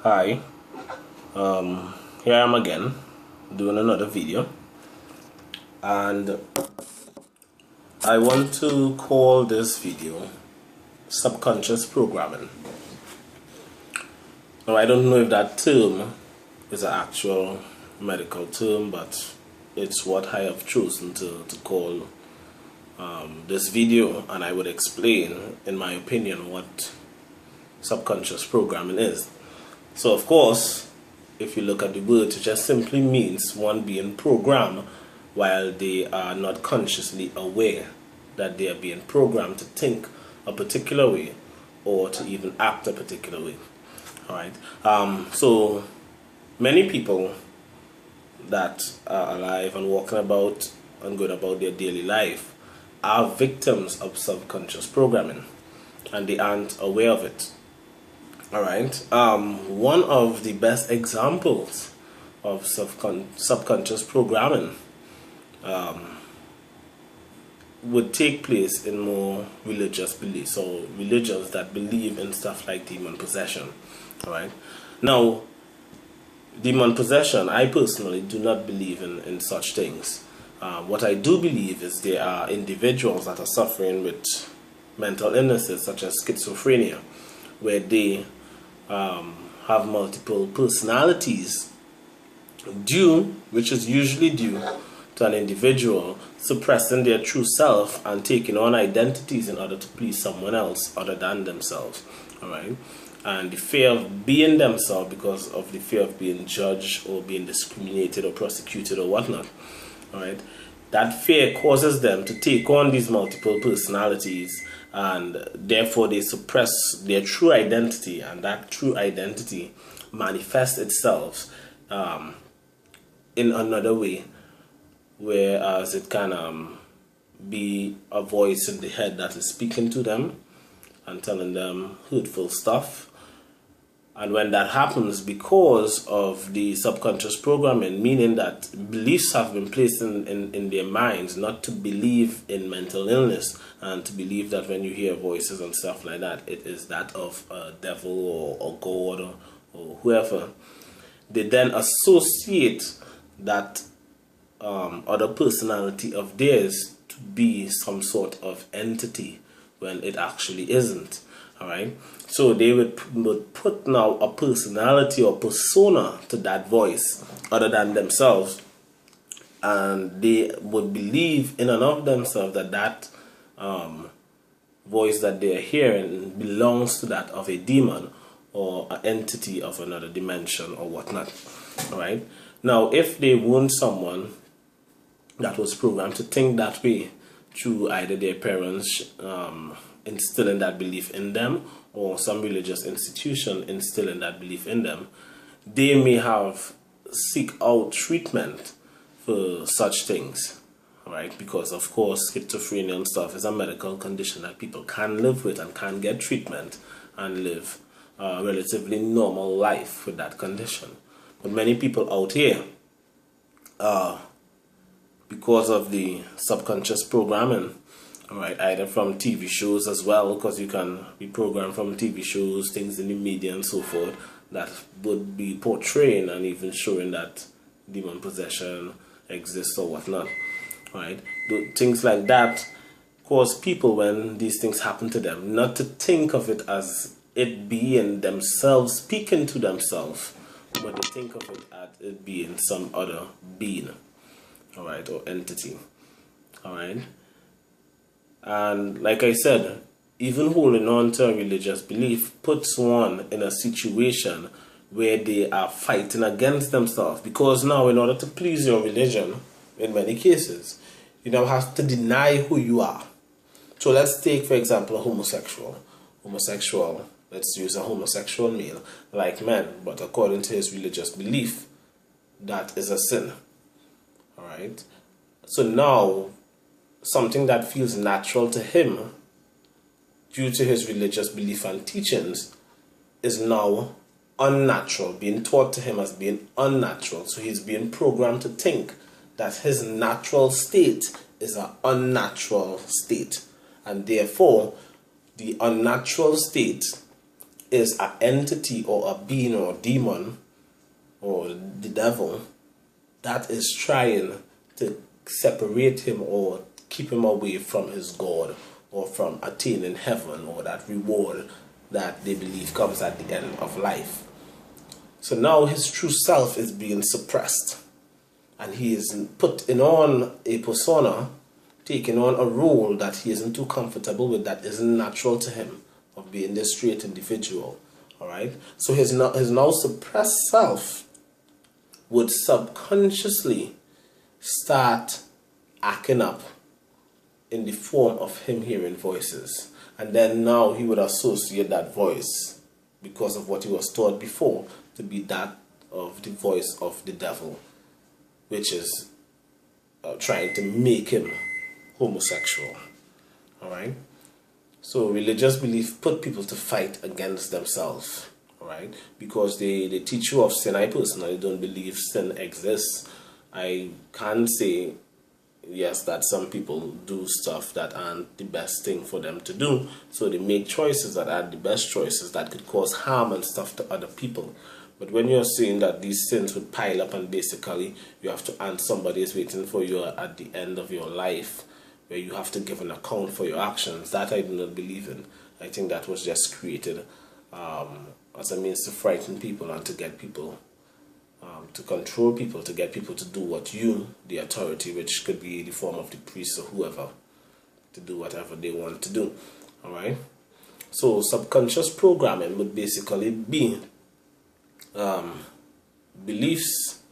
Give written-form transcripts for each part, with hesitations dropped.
Hi, here I am again doing another video, and I want to call this video subconscious programming. Now, I don't know if that term is an actual medical term, but it's what I have chosen to call this video, and I would explain, in my opinion, what subconscious programming is. So, of course, if you look at the word, it just simply means one being programmed while they are not consciously aware that they are being programmed to think a particular way or to even act a particular way. All right. So many people that are alive and walking about and going about their daily life are victims of subconscious programming, and they aren't aware of it. All right. One of the best examples of subconscious programming would take place in more religious beliefs, or religions that believe in stuff like demon possession. All right. Now, demon possession, I personally do not believe in such things. What I do believe is there are individuals that are suffering with mental illnesses such as schizophrenia, where they have multiple personalities which is usually due to an individual suppressing their true self and taking on identities in order to please someone else other than themselves. All right. And the fear of being themselves because of the fear of being judged or being discriminated or prosecuted or whatnot. All right. That fear causes them to take on these multiple personalities, and therefore they suppress their true identity, and that true identity manifests itself in another way, whereas it can be a voice in the head that is speaking to them and telling them hurtful stuff. And when that happens, because of the subconscious programming, meaning that beliefs have been placed in their minds not to believe in mental illness, and to believe that when you hear voices and stuff like that, it is that of a devil or God or whoever, they then associate that other personality of theirs to be some sort of entity when it actually isn't. All right. So they would put now a personality or persona to that voice other than themselves, and they would believe in and of themselves that that voice that they're hearing belongs to that of a demon or an entity of another dimension or whatnot. All right. Now, if they weren't someone that was programmed to think that way through either their parents instilling that belief in them, or some religious institution instilling that belief in them, they may have seek out treatment for such things, right? Because of course schizophrenia and stuff is a medical condition that people can live with and can get treatment and live a relatively normal life with that condition. But many people out here, because of the subconscious programming, all right, either from TV shows as well, because you can be programmed from TV shows, things in the media and so forth, that would be portraying and even showing that demon possession exists or whatnot. All right, things like that cause people, when these things happen to them, not to think of it as it being themselves speaking to themselves, but to think of it as it being some other being, all right, or entity. All right. And like I said, even holding on to a religious belief puts one in a situation where they are fighting against themselves. Because now, in order to please your religion, in many cases, you now have to deny who you are. So let's take, for example, a homosexual. Let's use a homosexual male, like men, but according to his religious belief, that is a sin. All right. So now, something that feels natural to him due to his religious belief and teachings is now unnatural, being taught to him as being unnatural. So he's being programmed to think that his natural state is an unnatural state, and therefore the unnatural state is an entity or a being or a demon or the devil that is trying to separate him or keep him away from his God or from attaining heaven or that reward that they believe comes at the end of life. So now his true self is being suppressed, and he is put in on a persona, taking on a role that he isn't too comfortable with, that isn't natural to him, of being this straight individual. Alright? So his now suppressed self would subconsciously start acting up in the form of him hearing voices. And then now he would associate that voice, because of what he was taught before, to be that of the voice of the devil, which is trying to make him homosexual. Alright? So religious belief put people to fight against themselves. Alright? Because they teach you of sin. I personally don't believe sin exists. I can say, yes, that some people do stuff that aren't the best thing for them to do. So they make choices that aren't the best choices that could cause harm and stuff to other people. But when you're saying that these sins would pile up and basically you have to, and somebody is waiting for you at the end of your life, where you have to give an account for your actions, that I do not believe in. I think that was just created as a means to frighten people and to get people, to control people, to get people to do what you, the authority, which could be the form of the priest or whoever, to do whatever they want to do. Alright? So subconscious programming would basically be beliefs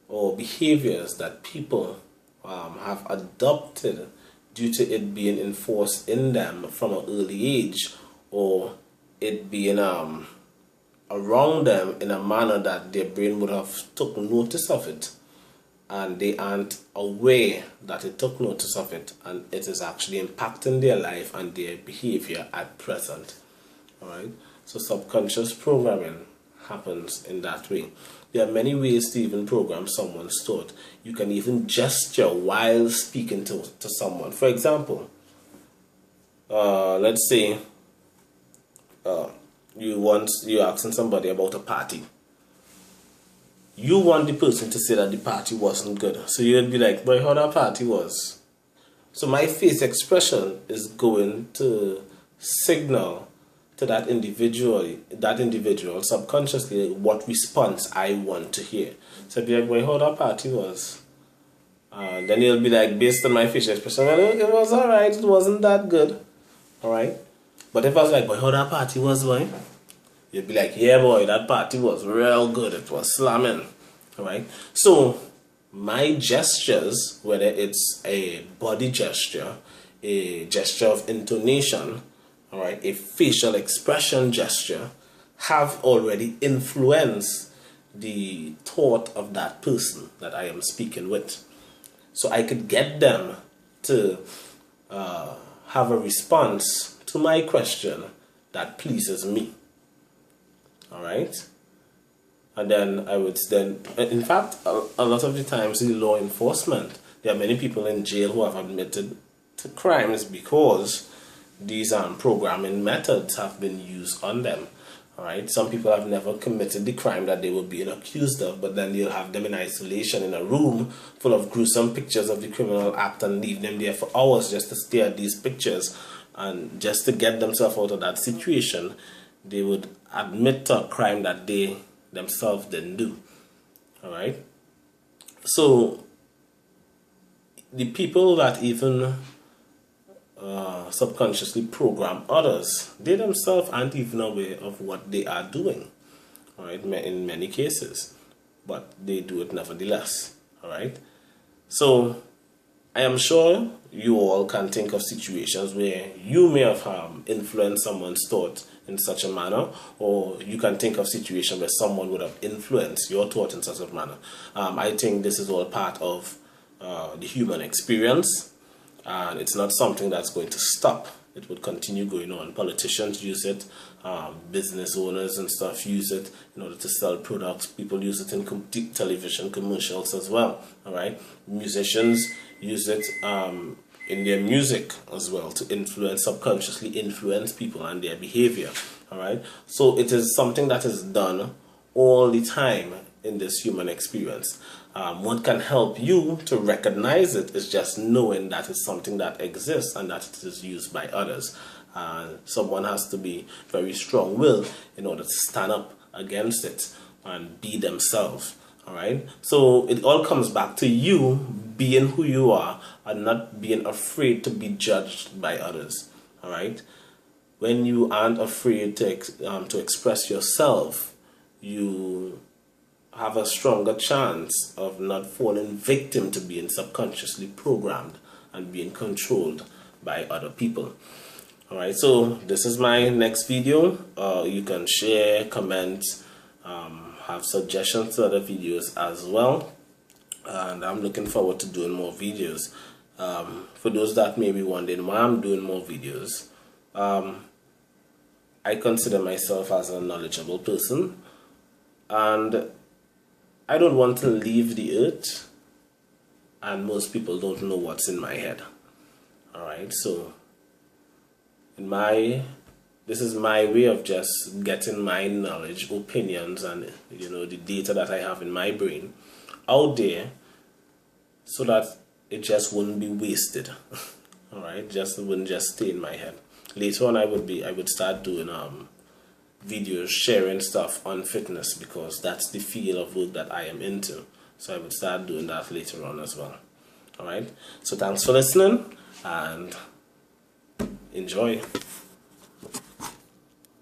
or behaviors that people have adopted due to it being enforced in them from an early age, or it being around them in a manner that their brain would have took notice of it, and they aren't aware that it took notice of it, and it is actually impacting their life and their behavior at present. Alright? So subconscious programming happens in that way. There are many ways to even program someone's thought. You can even gesture while speaking to someone. For example, let's say you're asking somebody about a party. You want the person to say that the party wasn't good. So you'd be like, boy, how that party was. So my face expression is going to signal to that individual subconsciously what response I want to hear. So I'd be like, boy, how that party was. Then he'll be like, based on my facial expression, well, it was alright, it wasn't that good. Alright? But if I was like, boy, how that party was, boy? You'd be like, yeah, boy, that party was real good. It was slamming. Alright? So, my gestures, whether it's a body gesture, a gesture of intonation, alright, a facial expression gesture, have already influenced the thought of that person that I am speaking with. So I could get them to have a response to my question that pleases me. Alright? And then I would in fact, a lot of the times in law enforcement, there are many people in jail who have admitted to crimes because these programming methods have been used on them. Alright? Some people have never committed the crime that they were being accused of, but then you'll have them in isolation in a room full of gruesome pictures of the criminal act and leave them there for hours just to stare at these pictures, and just to get themselves out of that situation, they would admit to a crime that they themselves didn't do. Alright? So the people that even subconsciously program others, they themselves aren't even aware of what they are doing, all right, in many cases, but they do it nevertheless. All right. So I am sure you all can think of situations where you may have influenced someone's thought in such a manner, or you can think of situations where someone would have influenced your thought in such a manner. I think this is all part of the human experience. And it's not something that's going to stop. It would continue going on. Politicians use it, business owners and stuff use it in order to sell products. People use it in television commercials as well. All right, musicians use it in their music as well to subconsciously influence people and their behavior. All right. So it is something that is done all the time in this human experience. What can help you to recognize it is just knowing that it's something that exists and that it is used by others. Someone has to be very strong-willed in order to stand up against it and be themselves. All right. So it all comes back to you being who you are and not being afraid to be judged by others. All right. When you aren't afraid to express yourself, you have a stronger chance of not falling victim to being subconsciously programmed and being controlled by other people. All right, so this is my next video. You can share, comment, have suggestions to other videos as well. And I'm looking forward to doing more videos. For those that may be wondering why I'm doing more videos, I consider myself as a knowledgeable person, and I don't want to leave the earth and most people don't know what's in my head. All right, so this is my way of just getting my knowledge, opinions, and the data that I have in my brain out there, so that it just wouldn't be wasted. All right, it wouldn't just stay in my head. Later on, I would start doing videos sharing stuff on fitness, because that's the field of work that I am into. So I would start doing that later on as well. All right. So thanks for listening and enjoy.